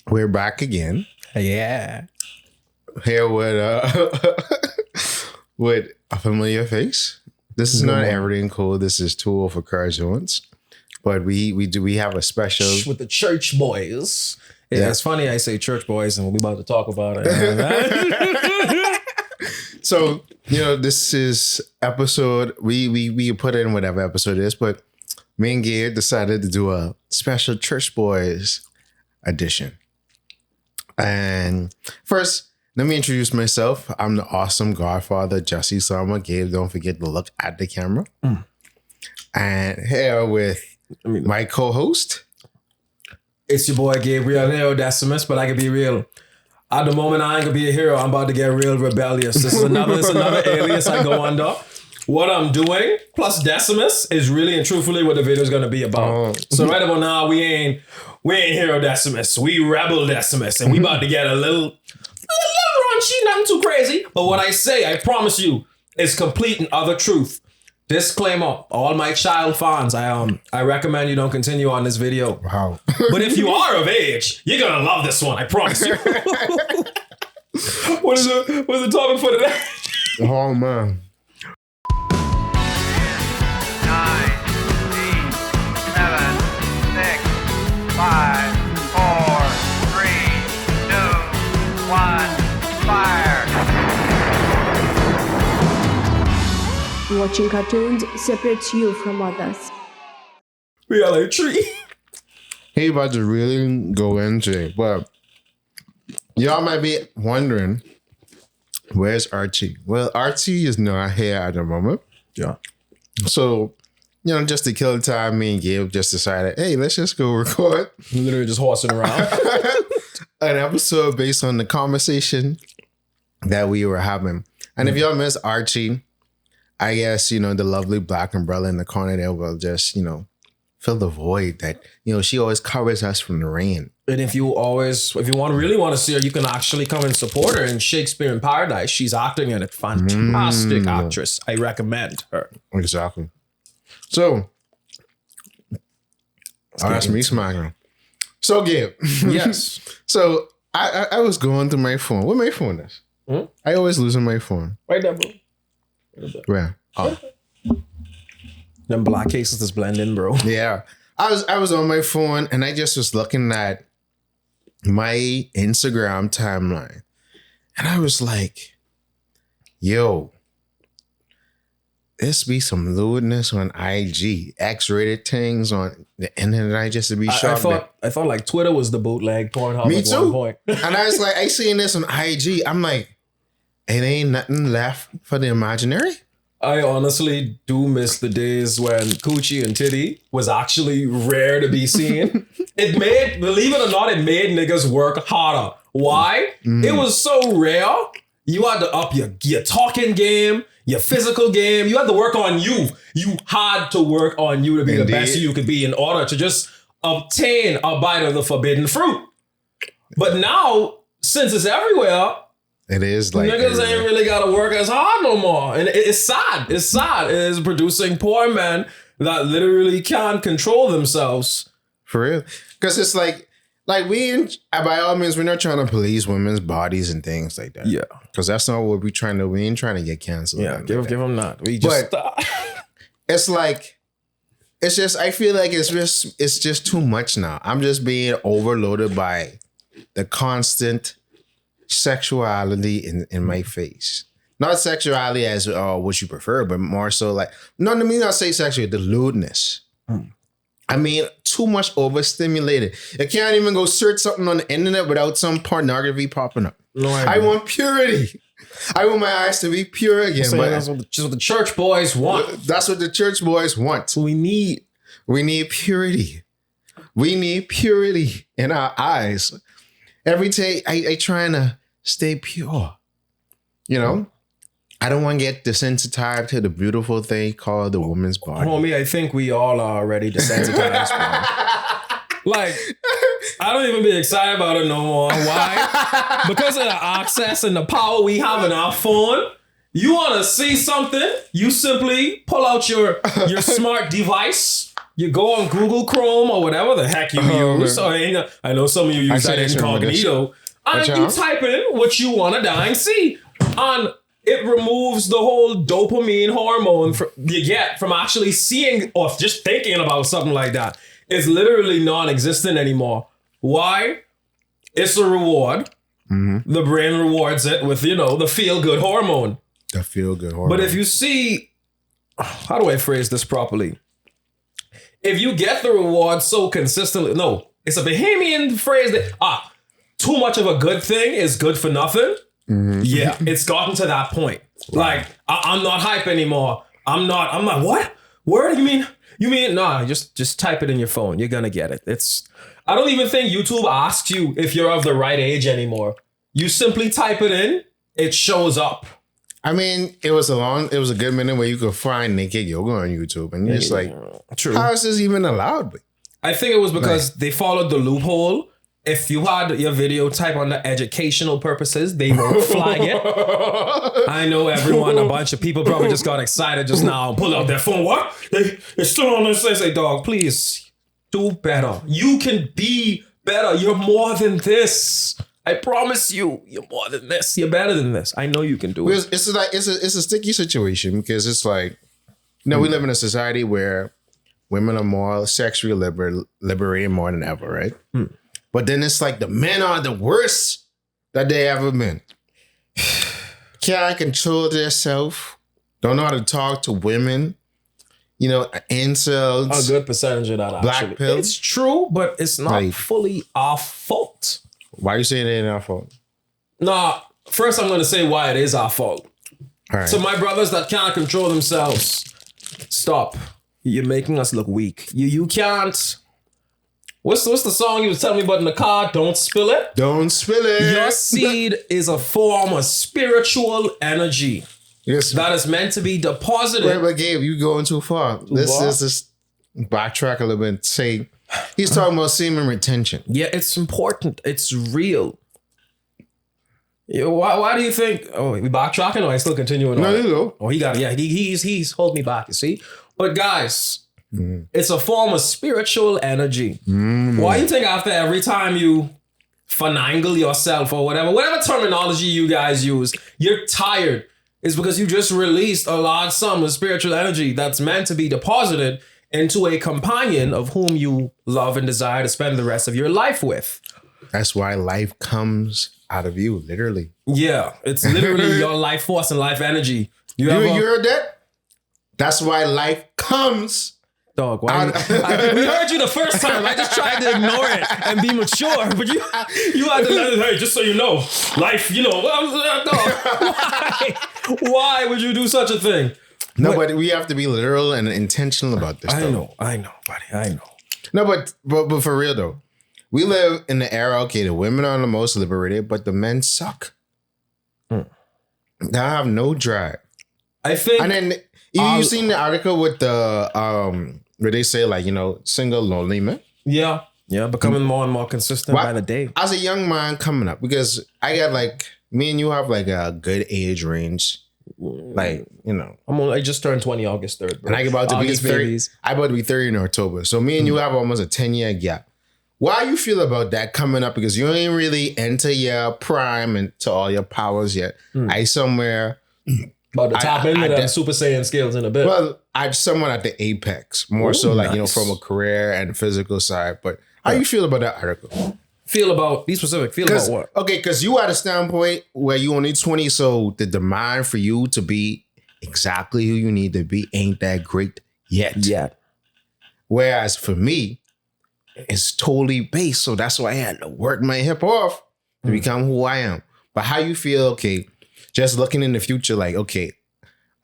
We're back again. Yeah. Here with a familiar face. This is not everything cool. This is Tool for Car Jones. But we have a special with the church boys. Yeah, it's funny I say church boys and we're about to talk about it. So, this is episode we put in whatever episode it is, but me and Gabe decided to do a special church boys edition. And first, let me introduce myself. I'm the awesome Godfather, Jussy. So I'm Gabe. Don't forget to look at the camera. And here with my co-host. It's your boy Gabriel Lewdness, but I can be real. At the moment, I ain't gonna be a hero. I'm about to get real rebellious. This is another alias I go under. What I'm doing, plus Decimus, is really and truthfully what the video is gonna be about. So right about now, we ain't Hero Decimus. We Rebel Decimus, and we about to get a little raunchy, nothing too crazy. But what I say, I promise you, is complete and utter truth. Disclaimer: all my child fans, I recommend you don't continue on this video. Wow. But if you are of age, you're gonna love this one. I promise you. What's the topic for today? Oh man. 9, 8, 7, 6, 5, 4, 3, 2, 1, fire. Watching cartoons separates you from others. We are like tree. He about to really go into it, but y'all might be wondering, where's Archie? Well, Archie is not here at the moment. Yeah. So, just to kill time, me and Gabe just decided, hey, let's just go record Literally just horsing around. an episode based on the conversation that we were having. And if y'all miss Archie, I guess, the lovely black umbrella in the corner there will just, fill the void that, she always covers us from the rain. And if you really want to see her, you can actually come and support her in Shakespeare in Paradise. She's acting in it. Fantastic actress. I recommend her. Exactly. So, that's me smiling. So, Gabe. Yes. So, I was going through my phone. What my phone is? I always lose my phone. Right there, bro. Where? Oh. Them black cases is blending, bro. Yeah. I was on my phone and I just was looking at my Instagram timeline. And I was like, yo, this be some lewdness on IG, X-rated things on the internet. I just to be shocked. I thought like Twitter was the bootleg Pornhub. Me at too. one point. And I was like, I seen this on IG. I'm like, it ain't nothing left for the imaginary. I honestly do miss the days when coochie and titty was actually rare to be seen. Believe it or not, it made niggas work harder. Why? It was so rare. You had to up your talking game, your physical game. You had to work on you. You had to work on you to be the best you could be in order to just obtain a bite of the forbidden fruit. But now, since it's everywhere, it is like niggas ain't really gotta work as hard no more. And it's sad. It's sad. It is producing poor men that literally can't control themselves. For real. Because it's like we, by all means, we're not trying to police women's bodies and things like that. Yeah. Because that's not what we ain't trying to get canceled. Yeah, give them that. We just it's like, it's just, I feel like it's just too much now. I'm just being overloaded by the constant sexuality in my face. Not sexuality as what you prefer, but more so like, no, I mean, not say sexual, the lewdness. I mean, too much overstimulated. You can't even go search something on the internet without some pornography popping up. No, I want purity. I want my eyes to be pure again. But that's what the church boys want. That's what the church boys want. We need purity. We need purity in our eyes. Every day I trying to stay pure. I don't want to get desensitized to the beautiful thing called the woman's body. Homie, I think we all are already desensitized. Like, I don't even be excited about it no more. Why? Because of the access and the power we have in our phone. You want to see something, you simply pull out your smart device, You go on Google Chrome or whatever the heck you use. Or, I know some of you use that incognito. And you type in what you want to die and see. And it removes the whole dopamine hormone you get from actually seeing or just thinking about something like that. It's literally non-existent anymore. Why? It's a reward. Mm-hmm. The brain rewards it with, the feel-good hormone. The feel-good hormone. But if you see, how do I phrase this properly? If you get the reward so consistently, no, it's a Bahamian phrase that, too much of a good thing is good for nothing. Mm-hmm. Yeah, it's gotten to that point. Like, I'm not hype anymore. I'm not, what? Word, you mean, nah, just type it in your phone. You're gonna get it. I don't even think YouTube asks you if you're of the right age anymore. You simply type it in, it shows up. I mean, it was a good minute where you could find naked yoga on YouTube, and you're just like, true. How is this even allowed? I think it was because they followed the loophole. If you had your video type under educational purposes, they won't flag it. I know a bunch of people probably just got excited just now. Pull out their phone. What? They're still on this. They say, dog, please. Do better. You can be better. You're more than this. I promise you, you're more than this. You're better than this. I know you can do it. It's a sticky situation because it's like, we live in a society where women are more sexually liberated more than ever, right? But then it's like the men are the worst that they ever been. Can't control themselves. Don't know how to talk to women. Incels. A good percentage of that, black pills. It's true, but it's not fully our fault. Why are you saying it ain't our fault? Nah, first I'm going to say why it is our fault. All right. So my brothers that can't control themselves, stop. You're making us look weak. You can't. What's the song you was telling me about in the car? Don't spill it. Don't spill it. Your seed is a form of spiritual energy. Yes. That is meant to be deposited. Wait, but Gabe, you going too far. Let's just backtrack a little bit. Say, he's talking about semen retention. Yeah, it's important. It's real. Why do you think? Oh, we backtracking or I still continuing? No, you go. Oh, he got it. Yeah, he's hold me back. You see, but guys, it's a form of spiritual energy. Why you think after every time you finagle yourself or whatever terminology you guys use, you're tired? It's because you just released a large sum of spiritual energy that's meant to be deposited into a companion of whom you love and desire to spend the rest of your life with. That's why life comes out of you, literally. Yeah, it's literally your life force and life energy. You heard that? That's why life comes. Dog, why? We heard you the first time. I just tried to ignore it and be mature, but you had to let it. Hey, just so you know, life. Why would you do such a thing? No, but we have to be literal and intentional about this. I know, buddy. I know. No, but for real though, we live in the era. Okay, the women are the most liberated, but the men suck. They have no drive. I think, and then you seen the article with the where they say single lonely men. Yeah, becoming more and more consistent by the day. As a young man coming up, because I got me and you have a good age range. I just turned 20 August 3rd, bro. And I about to be 30. I about to be 30 in October. So me and you have almost a 10-year gap. Why you feel about that coming up? Because you ain't really enter your prime and to all your powers yet. I somewhere about to tap into the Super Saiyan skills in a bit. Well, I'm somewhat at the apex, more so nice. From a career and physical side. But how you feel about that article? Feel about what? Okay, because you at a standpoint where you only 20, so the demand for you to be exactly who you need to be ain't that great yet. Whereas for me, it's totally based. So that's why I had to work my hip off to become who I am. But how you feel, okay, just looking in the future, I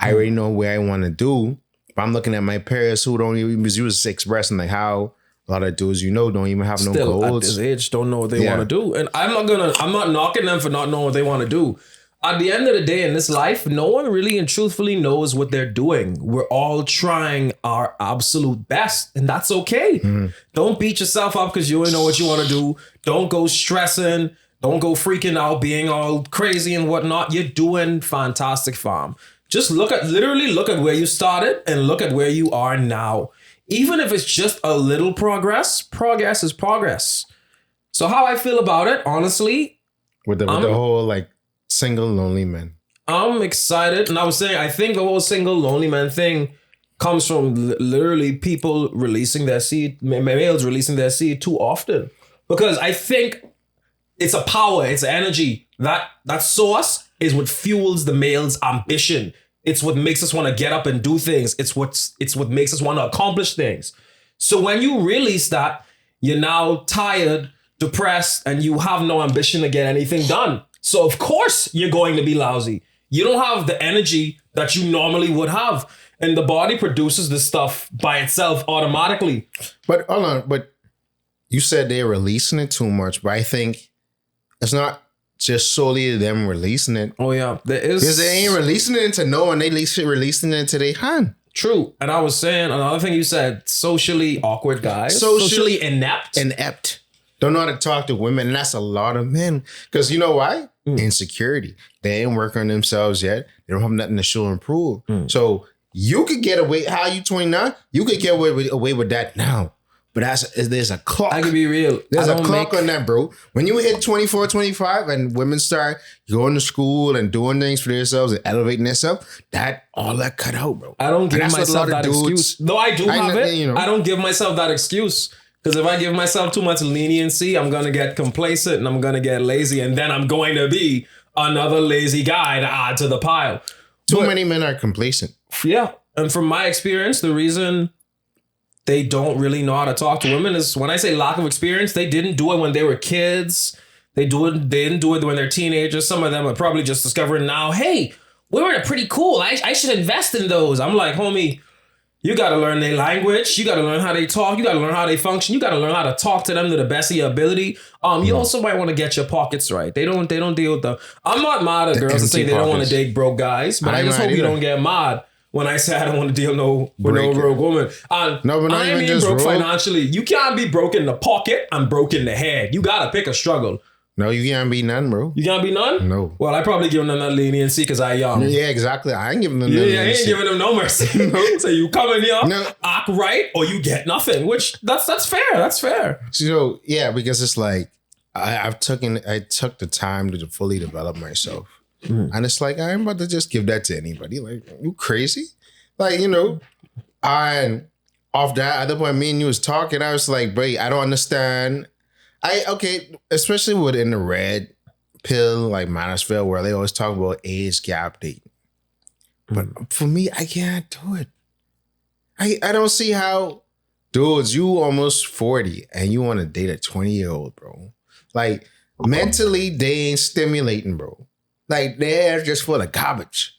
already know where I want to do. But I'm looking at my parents who don't even use 6 breasts and how a lot of dudes don't even have no goals. At this age, don't know what they want to do. And I'm not knocking them for not knowing what they want to do. At the end of the day in this life, no one really and truthfully knows what they're doing. We're all trying our absolute best, and that's okay. Don't beat yourself up because you don't know what you want to do. Don't go stressing. Don't go freaking out, being all crazy and whatnot. You're doing fantastic, fam. Just look at where you started and look at where you are now. even if it's just a little progress is progress. So how I feel about it, honestly, with the whole like single lonely man. I'm excited. And I was saying, I think the whole single lonely man thing comes from literally people releasing their seed, males releasing their seed too often. Because I think it's a power, it's energy. That source is what fuels the male's ambition. It's what makes us want to get up and do things. It's what makes us want to accomplish things. So when you release that, you're now tired, depressed, and you have no ambition to get anything done. So of course you're going to be lousy. You don't have the energy that you normally would have. And the body produces this stuff by itself automatically. But hold on, but you said they're releasing it too much, but I think it's not just solely them releasing it. Oh yeah, there is. Because they ain't releasing it into no one, they releasing it into their hand. True. And I was saying, another thing you said, socially awkward guys. Socially inept. Inept. Don't know how to talk to women, and that's a lot of men. Because you know why? Insecurity. They ain't working on themselves yet. They don't have nothing to show and prove. So you could get away, how you 29? You could get away with that now. But there's a clock. I can be real. There's a clock on that, bro. When you hit 24, 25 and women start going to school and doing things for themselves and elevating themselves, all that cut out, bro. I don't give myself that excuse. Though I do have it. You know. I don't give myself that excuse. Because if I give myself too much leniency, I'm going to get complacent and I'm going to get lazy. And then I'm going to be another lazy guy to add to the pile. Too many men are complacent. Yeah. And from my experience, the reason they don't really know how to talk to women is when I say lack of experience, they didn't do it when they were kids. They didn't do it when they're teenagers. Some of them are probably just discovering now, hey, women are pretty cool. I should invest in those. I'm like, homie, you got to learn their language. You got to learn how they talk. You got to learn how they function. You got to learn how to talk to them to the best of your ability. You also might want to get your pockets right. They don't deal with the. I'm not mad at girls that say they don't want to date broke guys, but I just hope you don't get mad when I say I don't want to deal with no broke woman. No, but I ain't being broke financially. You can't be broke in the pocket and broke in the head. You got to pick a struggle. No, you can't be none, bro. You can't be none? No. Well, I probably give them that leniency because I young. Yeah, exactly. I ain't giving them no leniency. I ain't giving them no mercy. So you come in here, act right, or you get nothing, which that's fair. That's fair. So, yeah, because it's like, I took the time to fully develop myself. And it's like, I ain't about to just give that to anybody. Like, you crazy? Like, you know, and off that other point, me and you was talking, I was like, bro, I don't understand. Especially within the red pill, like manosphere, where they always talk about age gap dating. But for me, I can't do it. I don't see how, dudes, you almost 40 and you want to date a 20-year-old, bro. Like, mentally, they ain't stimulating, bro. Like, they're just full of garbage.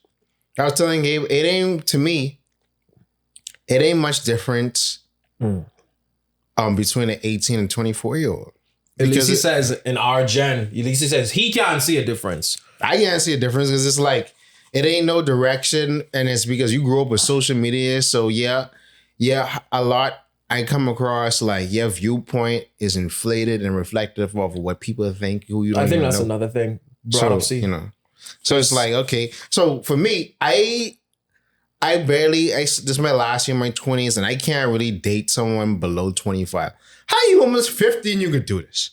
I was telling Gabe, to me, it ain't much difference between an 18 and 24-year-old. At least he says in our gen, at least he says he can't see a difference. I can't see a difference because it's like, it ain't no direction. And it's because you grew up with social media. So yeah, a lot I come across like your viewpoint is inflated and reflective of what people think. Who you don't I think even that's know. Another thing. You know. So it's like, okay. So for me, this is my last year in my 20s and I can't really date someone below 25. How you almost 50 and you could do this?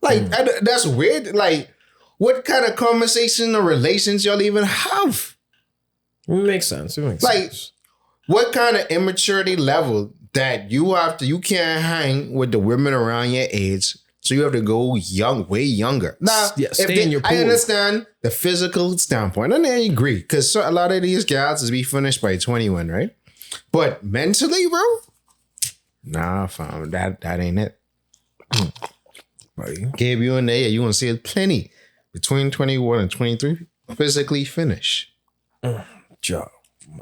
Like, that's weird. Like, what kind of conversation or relations y'all even have? It makes sense. What kind of immaturity level that you can't hang with the women around your age, so you have to go way younger. Now, stay in your pool. I understand the physical standpoint, and I agree, because a lot of these guys is be finished by 21, right? But mentally, bro, nah, fam, that ain't it. Gabe, you in there, you gonna see it plenty between 21 and 23 physically finish. Joe,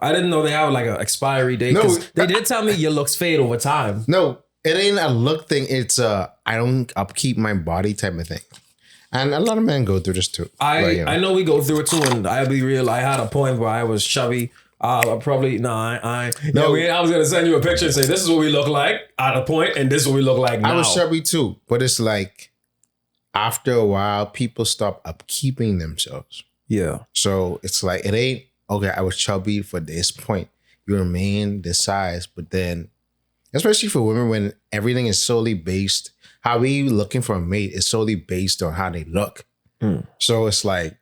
I didn't know they have like an expiry date. No, they did tell me your looks fade over time. No, it ain't a look thing. It's I don't upkeep my body type of thing. And a lot of men go through this too. I know we go through it too, and I'll be real. I had a point where I was chubby. I was gonna send you a picture and say this is what we look like at a point, and this is what we look like now. I was chubby too, but it's like after a while, people stop upkeeping themselves. Yeah. So it's like it ain't okay. I was chubby for this point. You remain this size, but then especially for women when everything is solely based, how we looking for a mate is solely based on how they look. So it's like,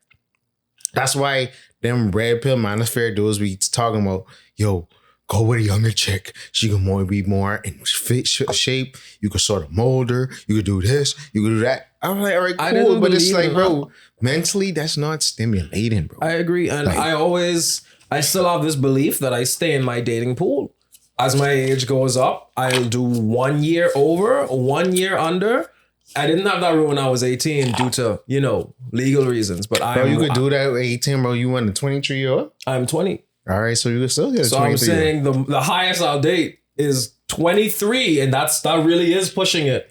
that's why them red pill manosphere dudes be talking about, yo, go with a younger chick. She can be more in fit shape. You can sort of mold her. You could do this. You could do that. I'm like, all right, cool. But it's like, bro, mentally, that's not stimulating, bro. I agree. And like, I still have this belief that I stay in my dating pool. As my age goes up, I'll do 1 year over, 1 year under. I didn't have that rule when I was 18 due to, legal reasons. But you could do that at 18, bro. You want a 23-year-old? I'm 20. All right, so you can still get a 23. So I'm saying the highest I'll date is 23, and that really is pushing it.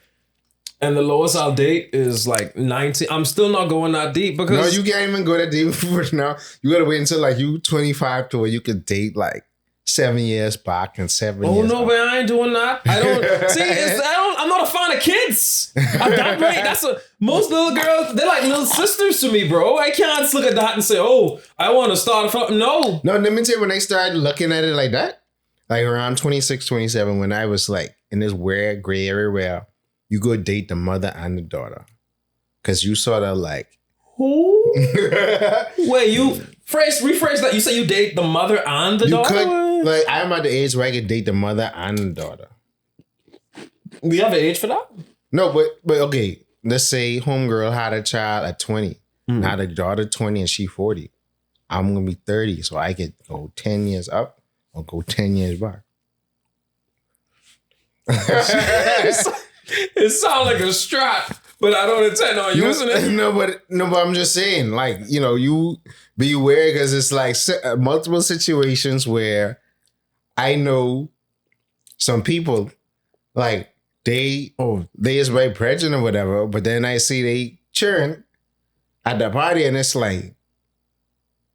And the lowest I'll date is like 19. I'm still not going that deep because... No, you can't even go that deep for now. You gotta wait until like you 25 to where you could date like 7 years back and 7 years. Oh no, but I ain't doing that. I don't see. I'm not a fan of kids. I'm that right. Most little girls. They're like little sisters to me, bro. I can't just look at that and say, "Oh, I want to start from." No. Let me tell you, when I started looking at it like that, like around 26, 27, when I was like in this weird gray area where you go date the mother and the daughter, because you sort of like. Who? Wait, you rephrase that. You say you date the mother and the daughter. Like, I'm at the age where I can date the mother and the daughter. We have an age for that? No, but okay. Let's say homegirl had a child at 20. Now the daughter 20 and she 40. I'm gonna be 30, so I could go 10 years up or go 10 years back. It sounds like a strat, but I don't intend on using it. No, but I'm just saying, like, you be aware because it's like multiple situations where I know some people, like, they is very pregnant or whatever, but then I see they cheering at the party and it's like,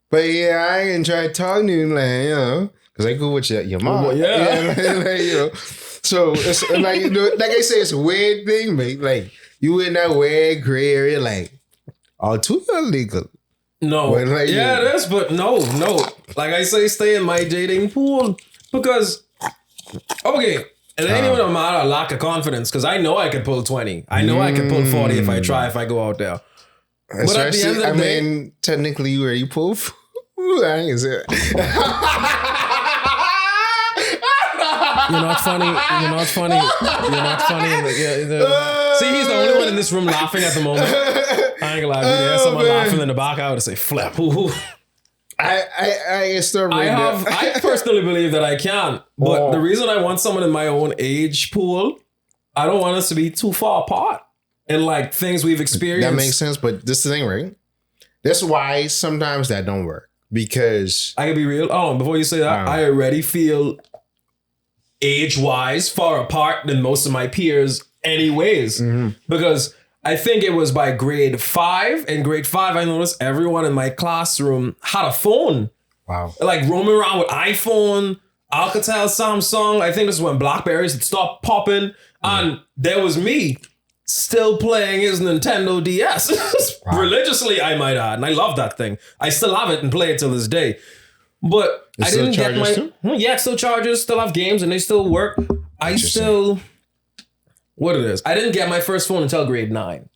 but yeah, I ain't try talking to you, like, because I go with your mom. Well, yeah. Like, so it's like, like I say, it's a weird thing, mate. Like, you in that weird gray area, like, all too illegal. No. Like, yeah, it is, but no. Like I say, stay in my dating pool because, okay, it ain't even a matter of lack of confidence because I know I can pull 20. I know I can pull 40 if I go out there. But at the end of the day, technically, you already pull. I ain't say it. You're not funny. See, he's the only one in this room laughing at the moment. I ain't gonna lie. There's someone laughing in the back. I would say, flip. I personally believe that I can. But the reason I want someone in my own age pool, I don't want us to be too far apart. And like things we've experienced. That makes sense. But this is the thing, right? That's why sometimes that don't work. Because I can be real. Before you say that, I already feel age-wise far apart than most of my peers anyways. Because I think it was by grade 5. In grade 5, I noticed everyone in my classroom had a phone. Wow. Like roaming around with iPhone, Alcatel, Samsung. I think this is when Blackberries had stopped popping. And there was me still playing his Nintendo DS. Religiously, I might add. And I love that thing. I still have it and play it till this day. But I didn't get my... Too? Yeah, it still charges, still have games, and they still work. I still... What it is? I didn't get my first phone until grade 9.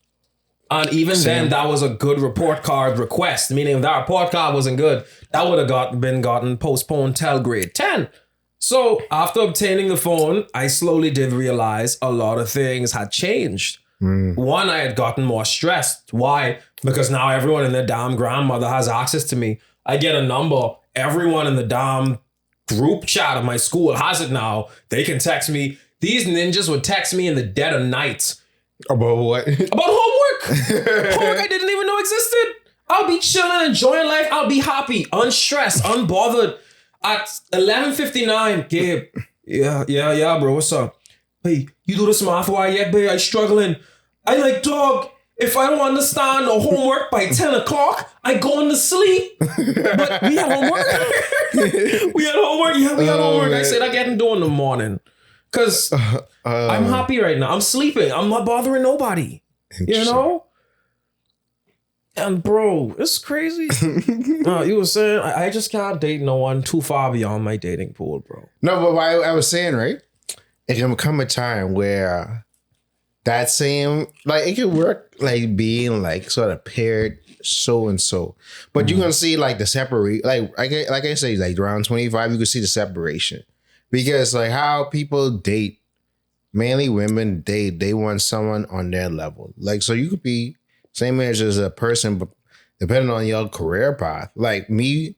And even then, that was a good report card request. Meaning if that report card wasn't good, that would have been gotten postponed till grade 10. So after obtaining the phone, I slowly did realize a lot of things had changed. One, I had gotten more stressed. Why? Because now everyone and their damn grandmother has access to me. I get a number. Everyone in the damn group chat of my school has it now. They can text me. These ninjas would text me in the dead of night. About what? About homework. Homework I didn't even know existed. I'll be chilling, enjoying life. I'll be happy, unstressed, unbothered. At 11:59, Gabe. Yeah, bro. What's up? Hey, you do this math why yet, babe? I'm struggling. I like, dog, if I don't understand the homework by 10 o'clock, I go into sleep. But we had homework. We had homework. Yeah, we had homework. Man. I said I get to do in the morning. Because I'm happy right now. I'm sleeping. I'm not bothering nobody. You know? And bro, it's crazy. You were saying, I just can't date no one too far beyond my dating pool, bro. No, but what I was saying, right? it can come a time where that same, like, it can work like being like sort of paired so and so, but you're gonna see like the separate, like I say, like around 25, you can see the separation, because like how people date, mainly women date, they want someone on their level. Like, so you could be same age as a person, but depending on your career path, like me,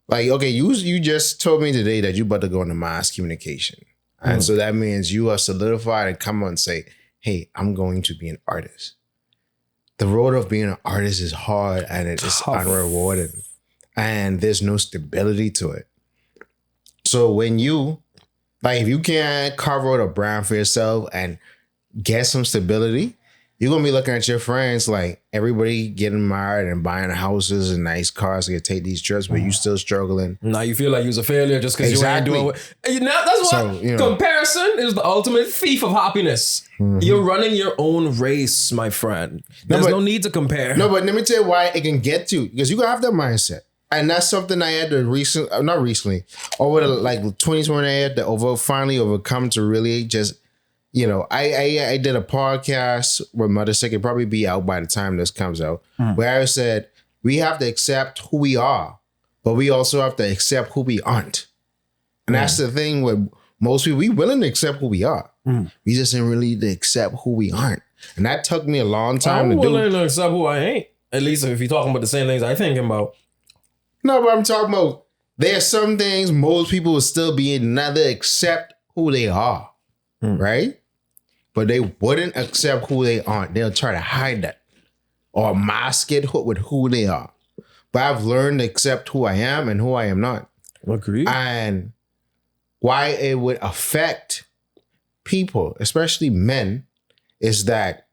like, okay, you just told me today that you about to go into mass communication. And so that means you are solidified and come on and say, hey, I'm going to be an artist. The road of being an artist is hard and it is unrewarding. And there's no stability to it. So when you, like, if you can't carve out a brand for yourself and get some stability, you're going to be looking at your friends like everybody getting married and buying houses and nice cars to take these trips, but you still struggling. Now you feel like you're a failure just because you ain't doing what... That's what... So, comparison is the ultimate thief of happiness. You're running your own race, my friend. There's no need to compare. No, but let me tell you why it can get you. Because you got to have that mindset. And that's something I had to over the, like 2020, I had to finally overcome to really just... You know, I did a podcast with Mother Sick. It'll probably be out by the time this comes out, where I said we have to accept who we are, but we also have to accept who we aren't. And that's the thing with most people. We willing to accept who we are. We just didn't really accept who we aren't. And that took me a long time to do. I'm willing to accept who I ain't. At least if you're talking about the same things I thinking about. No, but I'm talking about there are some things most people will still be neither accept who they are. Right? But they wouldn't accept who they aren't. They'll try to hide that or mask it with who they are. But I've learned to accept who I am and who I am not. Agreed. And why it would affect people, especially men, is that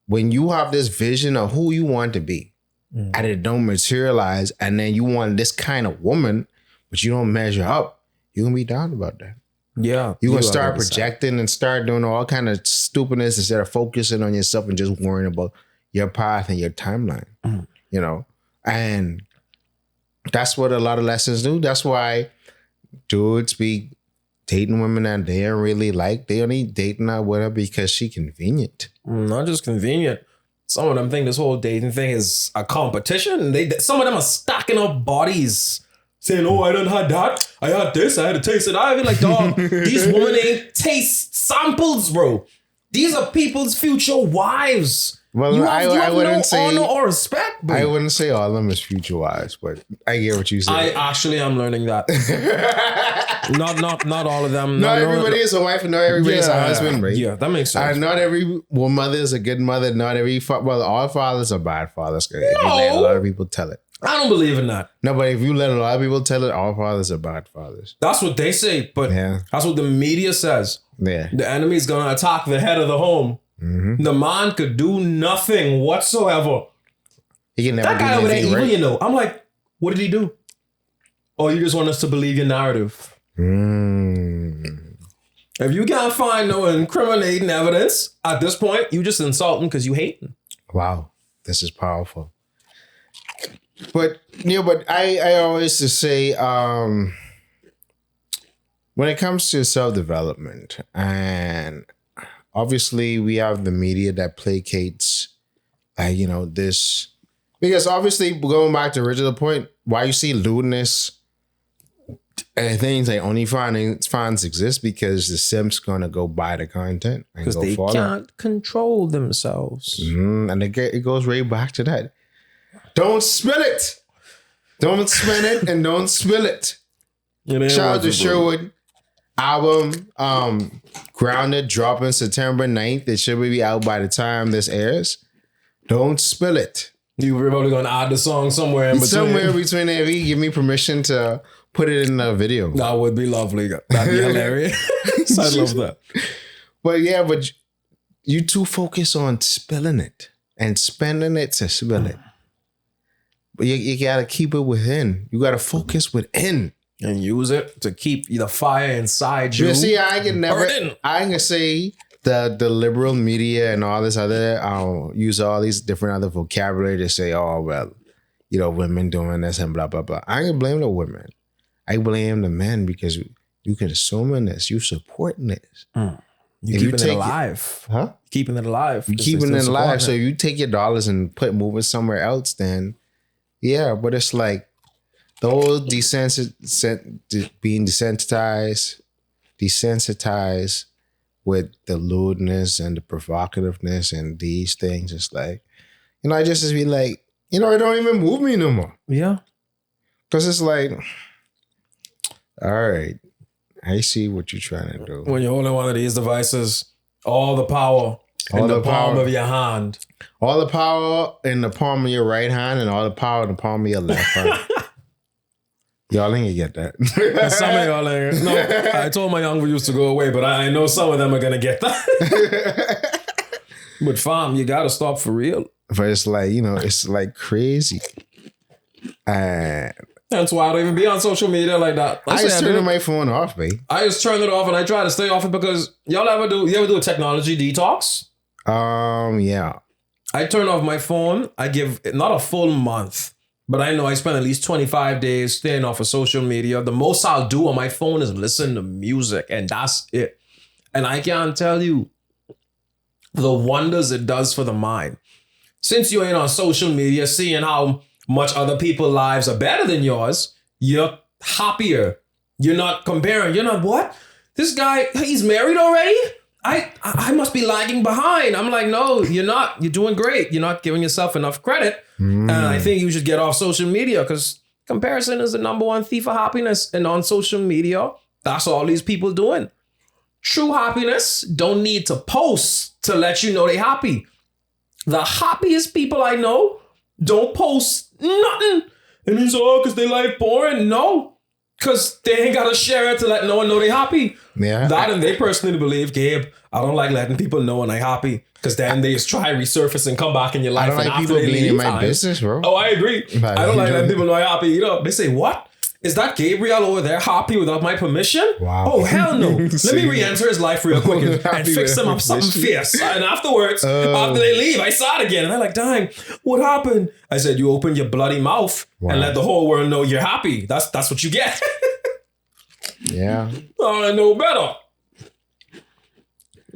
when you have this vision of who you want to be and it don't materialize, and then you want this kind of woman, but you don't measure up, you're going to be down about that. Yeah. You're going to start projecting and start doing all kind of stupidness instead of focusing on yourself and just worrying about your path and your timeline, you know? And that's what a lot of lessons do. That's why dudes be dating women that they don't really like. They only dating her with her because she convenient. Not just convenient. Some of them think this whole dating thing is a competition. Some of them are stacking up bodies. Saying, oh, I done had that. I had this. I had to taste it. I feel like, dog, these women ain't taste samples, bro. These are people's future wives. Well, you have I wouldn't no say honor or respect, bro. I wouldn't say all of them is future wives, but I get what you said. I actually am learning that. not all of them. Not everybody is a wife and not everybody is a husband, right? Yeah, that makes sense. And not every mother is a good mother. Not every all fathers are bad fathers. No. You let a lot of people tell it. I don't believe in that. No, but if you let a lot of people tell it, all fathers are bad fathers. That's what they say, but that's what the media says. Yeah. The enemy's going to attack the head of the home. The man could do nothing whatsoever. He can never that do guy over there, anything evil, right. you know. I'm like, what did he do? Oh, you just want us to believe your narrative. If you can't find no incriminating evidence at this point, you just insult him because you hate him. Wow, this is powerful. But I always just say when it comes to self-development, and obviously we have the media that placates this, because obviously going back to the original point, why you see lewdness and things like OnlyFans exist, because the simp's gonna go buy the content and because they can't control themselves. And it goes right back to that. Don't spill it. Don't spin it and don't spill it. Shout out to Sherwood. Album Grounded dropping September 9th. It should be out by the time this airs. Don't spill it. You were probably gonna add the song somewhere in between. Somewhere between there. If you give me permission to put it in the video. That would be lovely. That'd be hilarious. I love that. But you too focus on spilling it and spending it to spill it. But you gotta keep it within. You gotta focus within. And use it to keep the fire inside you. You see, I can say the liberal media and all this other, use all these different other vocabulary to say, oh, well, women doing this and blah, blah, blah. I can blame the women. I blame the men, because You consuming this. You supporting this. You If keeping take it alive. Huh? Keeping it alive. You keeping it alive. So if you take your dollars and move it somewhere else, then yeah. But it's like the whole being desensitized with the lewdness and the provocativeness and these things. It's like, I just be like, it don't even move me no more. Yeah. Because it's like, all right, I see what you're trying to do. When you're holding one of these devices, all the power in the palm of your hand. All the power in the palm of your right hand and all the power in the palm of your left hand. Y'all ain't gonna get that. Some of y'all ain't. No, I told my young used to go away, but I know some of them are gonna get that. But fam, you gotta stop for real. But it's like, it's like crazy. That's why I don't even be on social media like that. I just turn my phone off, babe. I just turn it off and I try to stay off it because you ever do a technology detox? Yeah. I turn off my phone. I give not a full month, but I know I spend at least 25 days staying off of social media. The most I'll do on my phone is listen to music, and that's it. And I can't tell you the wonders it does for the mind. Since you ain't on social media, seeing how much other people's lives are better than yours, you're happier. You're not comparing. You're not, what? This guy, he's married already? I must be lagging behind. I'm like, no, you're not. You're doing great. You're not giving yourself enough credit. And I think you should get off social media because comparison is the number one thief of happiness. And on social media, that's all these people doing. True happiness don't need to post to let you know they happy. The happiest people I know don't post nothing. And it's all because they life boring. No, because they ain't got to share it to let no one know they happy. Yeah. That and they personally believe, Gabe, I don't like letting people know when I happy because then they just try resurface and come back in your life. I don't like people being in my business, bro. Oh, I agree. I don't like letting people know I'm happy either. They say, what? Is that Gabriel over there happy without my permission? Wow. Oh, hell no. Let me re-enter his life real quick and fix him up something fierce. And afterwards, after they leave, I saw it again. And I'm like, dang, what happened? I said, you open your bloody mouth and let the whole world know you're happy. That's what you get. Yeah. I know better.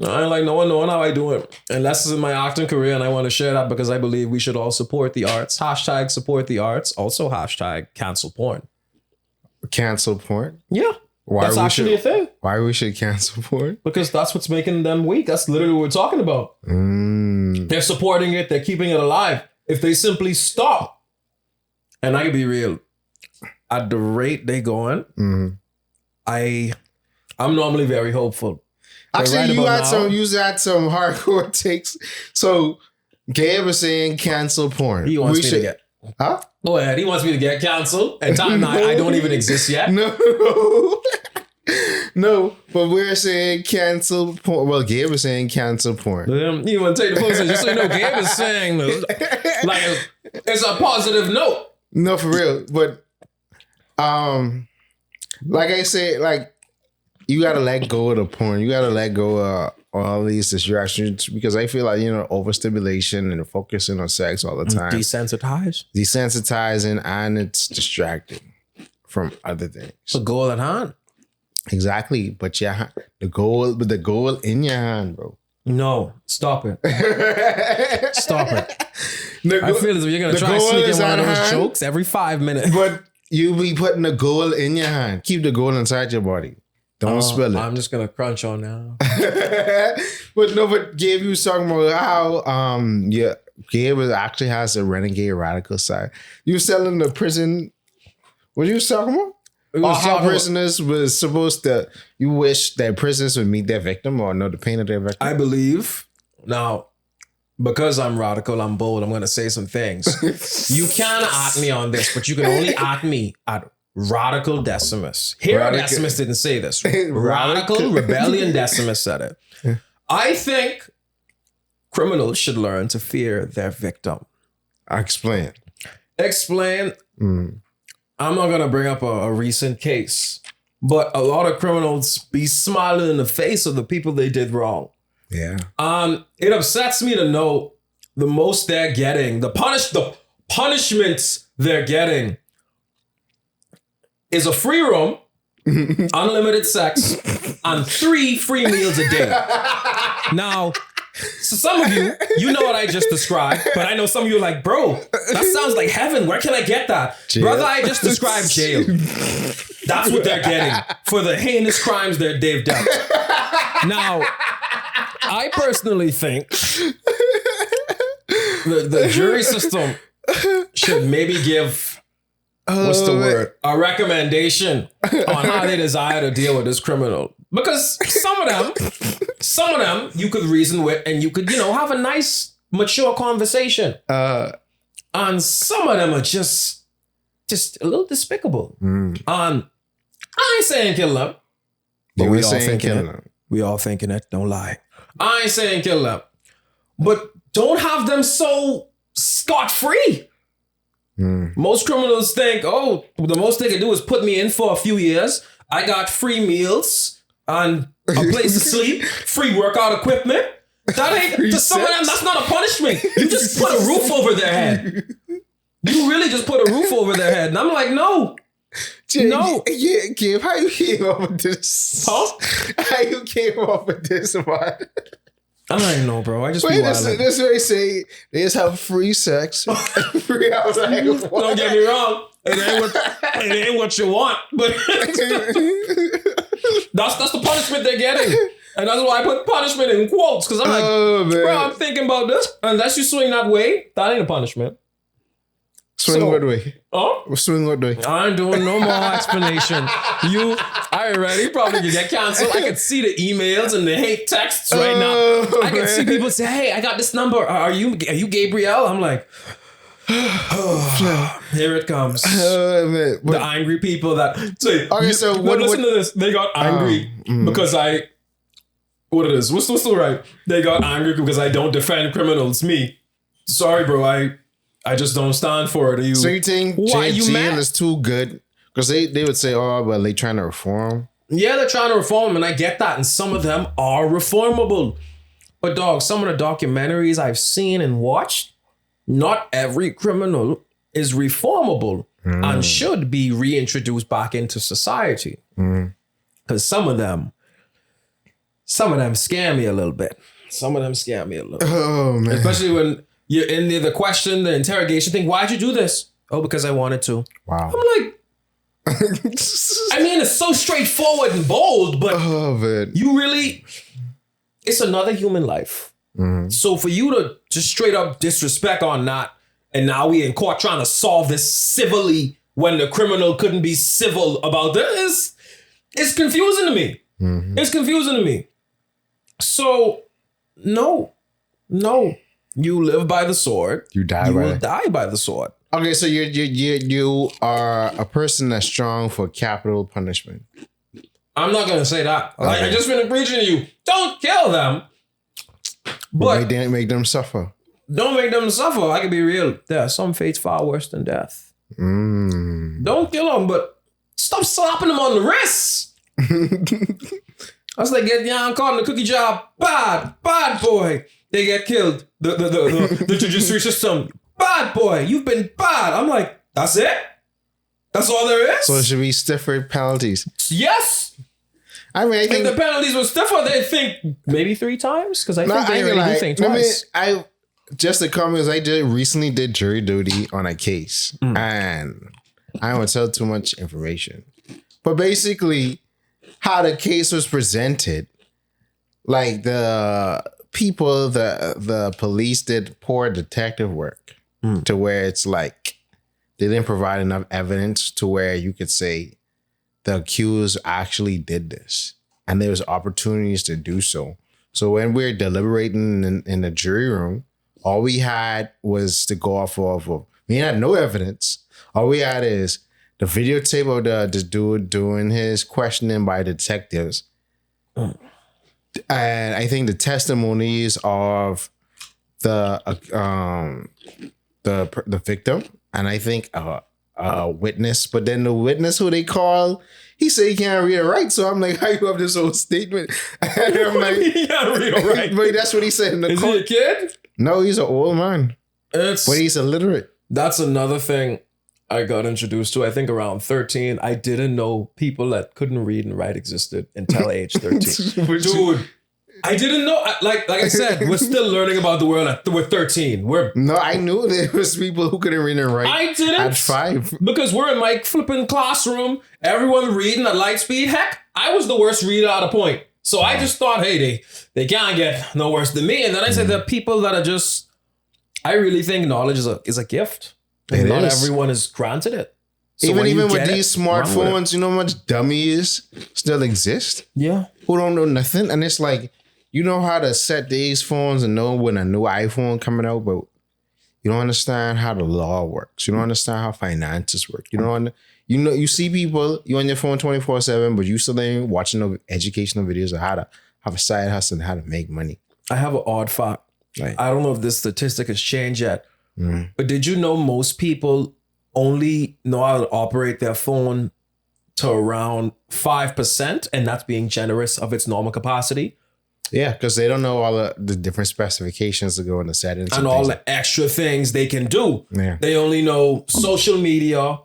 I ain't like no one knowing how I do it. Unless it's in my acting career, and I want to share that because I believe we should all support the arts. Hashtag support the arts. Also hashtag cancel porn. Cancel porn? Yeah. That's actually a thing. Why we should cancel porn? Because that's what's making them weak. That's literally what we're talking about. They're supporting it. They're keeping it alive. If they simply stop, and I can be real, at the rate they going, I'm normally very hopeful. Actually, right you about had some hardcore takes. So Gabe was saying cancel porn. He wants me to get. Huh? Go ahead. He wants me to get canceled. And time I don't even exist yet. No, but we're saying cancel porn. Well, Gabe was saying cancel porn. You want to take the position just so you know Gabe is saying this. Like it's a positive note. No, for real. But like I said, like you gotta let go of the porn. You gotta let go of all these distractions because I feel like, overstimulation and focusing on sex all the time. Desensitizing and it's distracting from other things. The goal at hand. Exactly. But the goal in your hand, bro. No, stop it. Stop it. I feel as if you're going to try to sneak in one of those jokes every 5 minutes. But you be putting the goal in your hand. Keep the goal inside your body. Don't spill it. I'm just going to crunch on now. But Gabe, you was talking about how Gabe actually has a renegade radical side. You was telling the prison, what you was talking about? How prisoners was supposed to, you wish that prisoners would meet their victim or know the pain of their victim? I believe, now, because I'm radical, I'm bold, I'm going to say some things. You can at me on this, but you can only at me at Radical Decimus. Decimus didn't say this. Radical Rebellion Decimus said it. I think criminals should learn to fear their victim. Explain. I'm not going to bring up a recent case, but a lot of criminals be smiling in the face of the people they did wrong. Yeah. It upsets me to know the most they're getting, the punishments they're getting is a free room unlimited sex, and 3 free meals a day. Now, so some of you, you know what I just described, but I know some of you are like, bro, that sounds like heaven. Where can I get that? Jail. Brother, I just described jail. That's what they're getting for the heinous crimes they've done. Now, I personally think the jury system should maybe give, what's the word? A recommendation on how they desire to deal with this criminal. Because some of them you could reason with and you could, have a nice, mature conversation. And some of them are just a little despicable. I ain't saying kill them. But we all thinking it. We all thinking it. Don't lie. I ain't saying kill them. But don't have them so scot-free. Most criminals think, the most they can do is put me in for a few years. I got free meals and a place to sleep, free workout equipment. That ain't, to some of them, that's not a punishment. You just put a roof over their head. You really just put a roof over their head. And I'm like, no. No. Yeah, Gabe, how you came up with this? Huh? How you came up with this, man? I don't even know, bro. I just Wait, be this wilding. is what they say. They just have free sex. Free outside. Don't get me wrong. It ain't what you want, but that's the punishment they're getting. And that's why I put punishment in quotes, because I'm like, bro, I'm thinking about this. Unless you swing that way, that ain't a punishment. Swing what way? Huh? Swing what way? I ain't doing no more explanation. I already probably could get canceled. I could see the emails and the hate texts right now. I can see people say, hey, I got this number. Are you Gabriel? I'm like, here it comes. The angry people that say, okay, so listen to this. They got angry because what it is? What's the right? They got angry because I don't defend criminals. Me. Sorry, bro. I just don't stand for it. So you think jail is too good? Because they would say, well, they trying to reform. Yeah, they're trying to reform, and I get that. And some of them are reformable. But dog, some of the documentaries I've seen and watched, not every criminal is reformable and should be reintroduced back into society. Because some of them scare me a little bit. Oh, man. Especially when you're in the question, the interrogation thing. Why'd you do this? Oh, because I wanted to. Wow. I'm like, I mean, it's so straightforward and bold, but you really, it's another human life. So for you to just straight up disrespect on that, and now we in court trying to solve this civilly when the criminal couldn't be civil about this, it's confusing to me. It's confusing to me. So, no. You live by the sword. You will die by the sword. Okay, so you are a person that's strong for capital punishment. I'm not gonna say that. Okay. Like, I just been preaching to you. Don't kill them. But make them suffer. Don't make them suffer. I can be real. There are some fates far worse than death. Don't kill them, but stop slapping them on the wrists. That's like get young caught in the cookie jar. Bad boy. They get killed. The judiciary system. Bad boy. You've been bad. I'm like, that's it? That's all there is? So it should be stiffer penalties. Yes. I mean, I think if the penalties were stiffer, they'd think maybe 3 times. Because I think they already do think twice. Just to come because I recently did jury duty on a case. And I don't want to tell too much information. But basically, how the case was presented, like the people, the police did poor detective work to where it's like they didn't provide enough evidence to where you could say the accused actually did this. And there was opportunities to do so. So when we're deliberating in the jury room, all we had was to go off of, we had no evidence. All we had is the videotape of the dude doing his questioning by detectives. And I think the testimonies of the victim, and I think a witness. But then the witness who they call, he said he can't read or write. So I'm like, how you have this whole statement? And I'm like, he can't read or write. But that's what he said in the court. Is he a kid? No, he's an old man. But he's illiterate. That's another thing. I got introduced to, I think around 13. I didn't know people that couldn't read and write existed until age 13. Dude, I didn't know. Like I said, we're still learning about the world we're 13. No, I knew there was people who couldn't read and write. I didn't. At 5. Because we're in my flipping classroom, everyone reading at light speed. Heck, I was the worst reader at a point. So I just thought, hey, they can't get no worse than me. And then I said, there are people that are just, I really think knowledge is a gift. And not everyone is granted it. So even with these smartphones, you know how much dummies still exist? Yeah. Who don't know nothing. And it's like, you know how to set these phones and know when a new iPhone coming out, but you don't understand how the law works. You don't understand how finances work. You don't you see people, you on your phone 24/7, but you still ain't watching no educational videos of how to have a side hustle and how to make money. I have an odd fact. Right. I don't know if this statistic has changed yet, but did you know most people only know how to operate their phone to around 5%, and that's being generous of its normal capacity? Yeah, because they don't know all the different specifications to go in the settings. And all the extra things they can do. Yeah. They only know social media,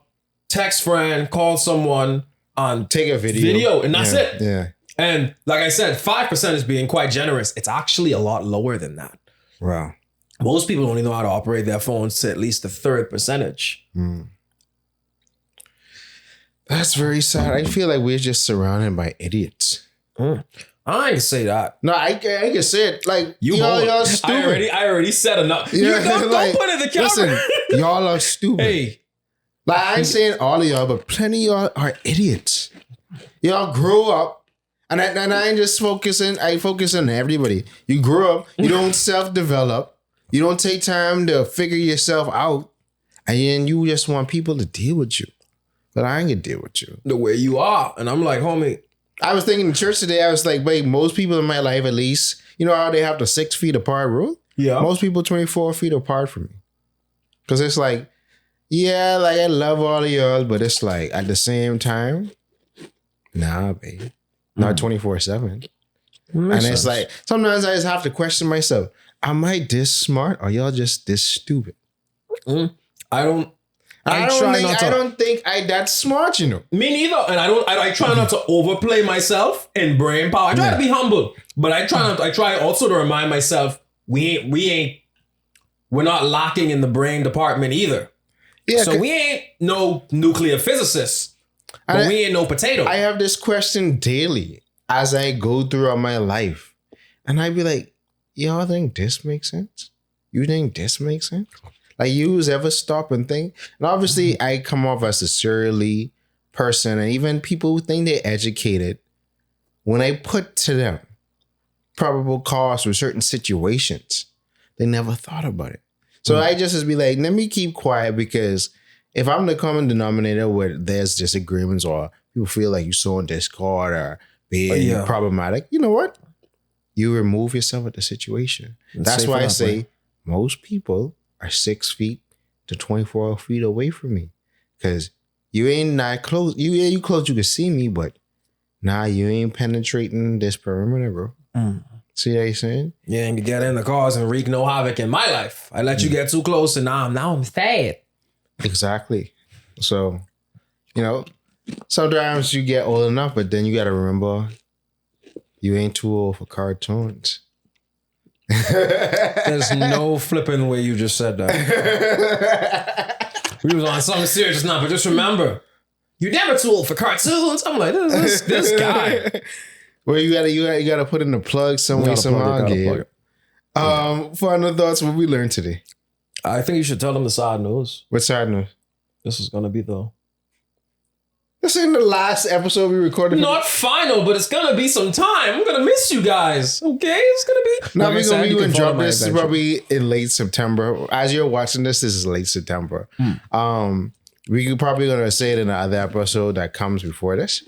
text friend, call someone, and take a video. And that's it. Yeah. And like I said, 5% is being quite generous. It's actually a lot lower than that. Wow. Most people only know how to operate their phones to at least the third percentage. That's very sad. I feel like we're just surrounded by idiots. I ain't say that. No, I can say it. Like, y'all stupid. I already said enough. Yeah, Don't put it in the camera. Listen, y'all are stupid. Hey. Like, I ain't saying all of y'all, but plenty of y'all are idiots. Y'all grow up, and I ain't just focusing. I focus on everybody. You grow up, you don't self-develop, you don't take time to figure yourself out, and then you just want people to deal with you. But I ain't gonna deal with you. The way you are. And I'm like, homie. I was thinking in church today, I was like, wait, most people in my life, at least, you know how they have the 6 feet apart rule? Yeah. Most people 24 feet apart from me. Because it's like, yeah, like I love all of y'all, but it's like at the same time, nah, babe. Not 24/7. And it's like, sometimes I just have to question myself, am I this smart or y'all just this stupid? I don't think I that smart, you know. Me neither. And I try not to overplay myself in brain power. I try to be humble, but I try also to remind myself we're not lacking in the brain department either. Yeah. So we ain't no nuclear physicists, but we ain't no potato. I have this question daily as I go throughout my life. And I be like, y'all think this makes sense? You think this makes sense? Like, you ever stop and think? And obviously, I come off as a surly person, and even people who think they're educated, when I put to them probable cause for certain situations, they never thought about it. So I just be like, let me keep quiet, because if I'm the common denominator where there's disagreements or people feel like you're so in discord or being problematic, you know what? You remove yourself at the situation. That's why I say most people are 6 feet to 24 feet away from me, because you ain't not close. You close, you can see me, but you ain't penetrating this perimeter, bro. See what I'm saying? Yeah, and you get in the cars and wreak no havoc in my life. I let you get too close, and now I'm sad. Exactly. So, you know, sometimes you get old enough, but then you got to remember you ain't too old for cartoons. There's no flipping way you just said that. We was on something serious now, but just remember, you're never too old for cartoons. I'm like, this guy. Well, you gotta put in the plug some way, somehow. Final thoughts, what we learned today? I think you should tell them the side news. What side news? This is gonna be This ain't the last episode we recorded. Not final, but it's gonna be some time. I'm gonna miss you guys. Okay, it's gonna be. Now we're gonna drop this probably in late September. As you're watching this is late September. We probably gonna say it in another episode that comes before this.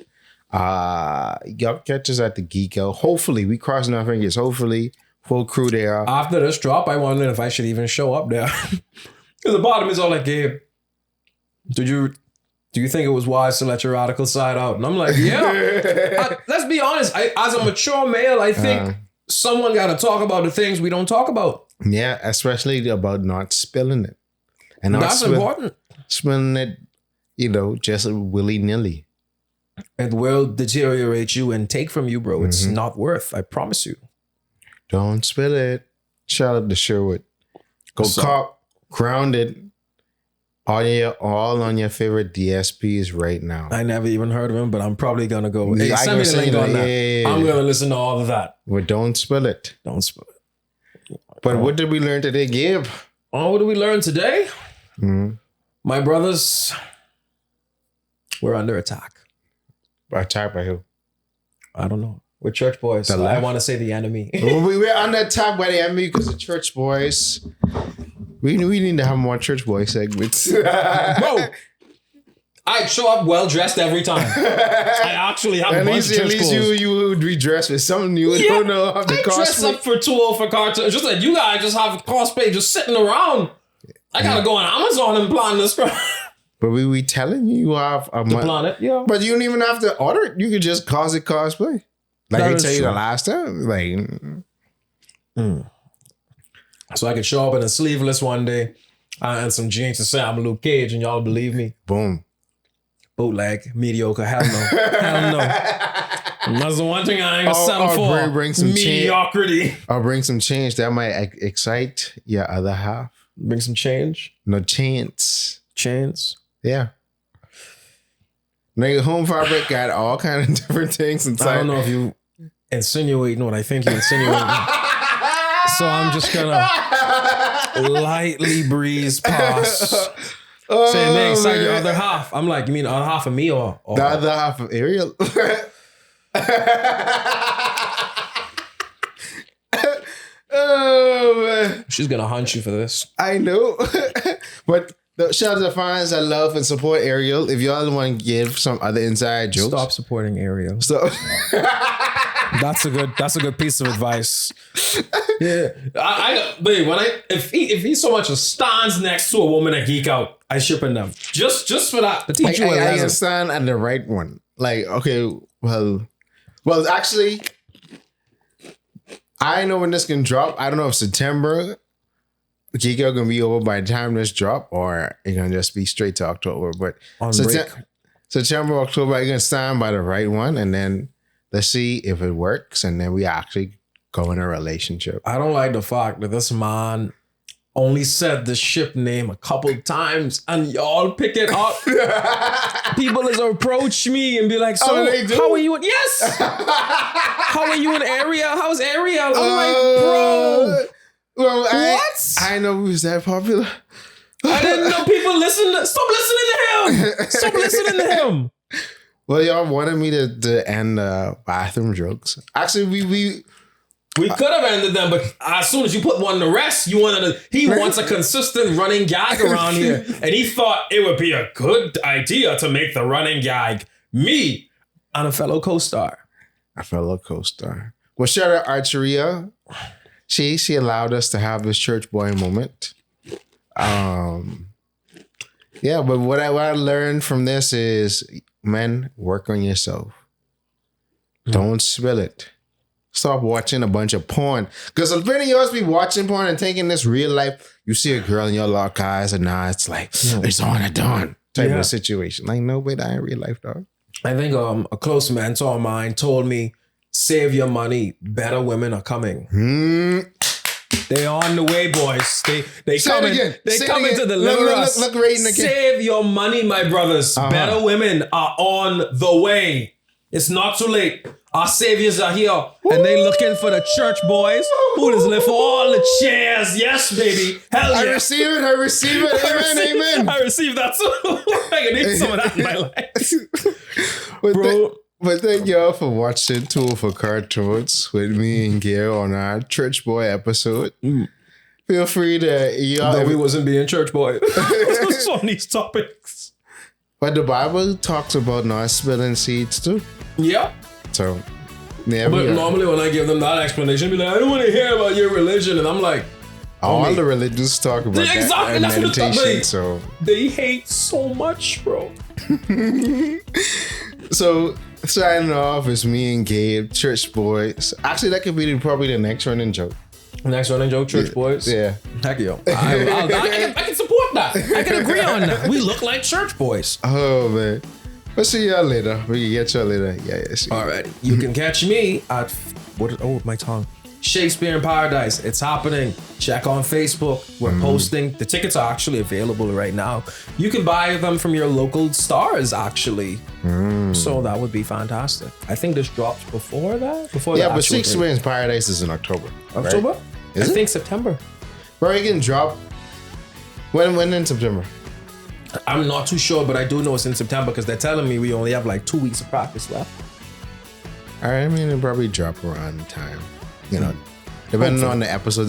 Y'all catch us at the Geek Out. Hopefully, we crossing our fingers. Hopefully, full crew there. After this drop, I wondered if I should even show up there. Because the bottom is all like, Gabe, do you think it was wise to let your radical side out? And I'm like, yeah. Let's be honest. As a mature male, I think someone got to talk about the things we don't talk about. Yeah, especially about not spilling it. And that's important. Spilling it just willy-nilly. It will deteriorate you and take from you, bro. It's not worth. I promise you. Don't spill it. Shout out to Sherwood. Go cop Grounded. All on your favorite DSPs right now. I never even heard of him, but I'm probably gonna go. Hey, I send me the link on that. yeah. I'm gonna listen to all of that. But don't spill it. Don't spoil it. But what did we learn today, Gabe? Oh, what did we learn today? Mm-hmm. My brothers, we're under attack. Attack by who? I don't know. We're church boys. The So I left? want to say the enemy. We're under attack by the enemy because of church boys. We need to have more church boy segments. Bro, I show up well dressed every time. I actually have a bunch of church clothes. you would be dressed with something you don't know how to I dress cosplay. up for 2 for cartoon. Just like you guys just have cosplay just sitting around. I gotta go on Amazon and plan this. But we telling you have a month. Plan it, yeah. But you don't even have to order it. You could just cause it cosplay. Like That I is tell you true. the last time. Like So I could show up in a sleeveless one day and some jeans and say I'm Luke Cage and y'all believe me. boom. Bootleg, mediocre, hell no. Hell no. That's the one thing I ain't gonna settle Or for. bring some mediocrity. I'll bring some change. That might excite your other half. Bring some change. No chance. Chains. Yeah. Nigga, home fabric got all kind of different things inside. I don't know if you insinuating what I think you insinuating. So I'm just gonna lightly breeze past. Say, man, excite your other half. I'm like, you mean the other half of me or The other half of Ariel. Oh man, she's gonna hunt you for this. I know. But shout out to fans that love and support Ariel. If y'all want to give some other inside jokes, Stop supporting Ariel. So That's a good piece of advice. Yeah, babe. If he so much as stands next to a woman and geek out, I shipping them just for that to teach you a I lesson. understand and the right one. Like, okay, well, actually, I know when this can drop. I don't know if September geek out gonna be over by the time this drop, or it's gonna just be straight to October. But On September, October, I can stand by the right one, and then let's see if it works, and then we actually go in a relationship. I don't like the fact that this man only said the ship name a couple times and y'all pick it up. People is approach me and be like, so they do? how are you? Yes. How are you in Ariel? How's Ariel? I'm like, bro. Well, What? I know who's that popular. I didn't know people listen. Stop listening to him. Stop listening to him. Well, y'all wanted me to end bathroom jokes. Actually, we We could have ended them, but as soon as you put one to rest, he wants a consistent running gag around here. And he thought it would be a good idea to make the running gag me and a fellow co-star. a fellow co-star. Well, shout out Archeria. She allowed us to have this church boy moment. Yeah, but what I learned from this is, men, work on yourself. Don't spill it. Stop watching a bunch of porn. Because a friend of yours be watching porn and thinking this real life. You see a girl in your lock eyes and now it's like, it's on and done type of situation. Like, no, but that ain't real life, dog. I think a close mentor of mine told me, save your money. Better women are coming. They on the way, boys. They Say coming. it again. They Say it coming again. to deliver us. Look, rating again. Save your money, my brothers. Better women are on the way. It's not too late. Our saviors are here. And they looking for the church boys who just live for all the chairs. Yes, baby. Hell yeah. I receive it. I receive it. Amen. I received that too. I need some of that in my life. But Bro. But thank y'all for watching Tool for Cartoons with me and Gail on our Church Boy episode. Feel free to y'all. No, we wasn't being church boy on these topics. But the Bible talks about not spilling seeds too. Yeah. So yeah, But we are. normally when I give them that explanation, be like, I don't want to hear about your religion. And I'm like, all the religions talk about Exactly, that and that's what it's meditation. like. So they hate so much, bro. So signing off is me and Gabe, Church Boys. Actually, that could be probably the next running joke. Next running joke, church boys. Yeah. Heck yo. I can support that. I can agree on that. We look like church boys. Oh man. We'll see y'all later. We can get y'all later. Yeah. See. Alright. You can catch me at my tongue. Shakespeare in Paradise. It's happening. Check on Facebook. We're posting. The tickets are actually available right now. You can buy them from your local stores actually. So that would be fantastic. I think this drops before that. Before Yeah, the but actual Shakespeare date. in Paradise is in October. October? Right? Is I it? think September. Bro, it can drop. When in September? I'm not too sure, but I do know it's in September because they're telling me we only have like 2 weeks of practice left. All right, I mean, it'll probably drop around the time, you know, depending on the episode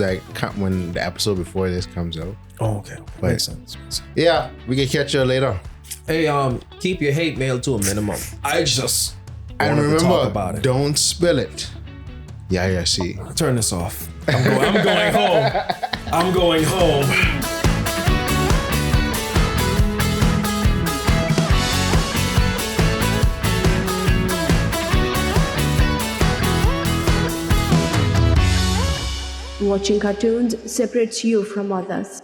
when the episode before this comes out. Oh, okay. Makes sense. Yeah, we can catch you later. Hey, keep your hate mail to a minimum. I just And wanted to talk about remember, it. don't spill it. Yeah, see. Turn this off. I'm going home. I'm going home. Watching cartoons separates you from others.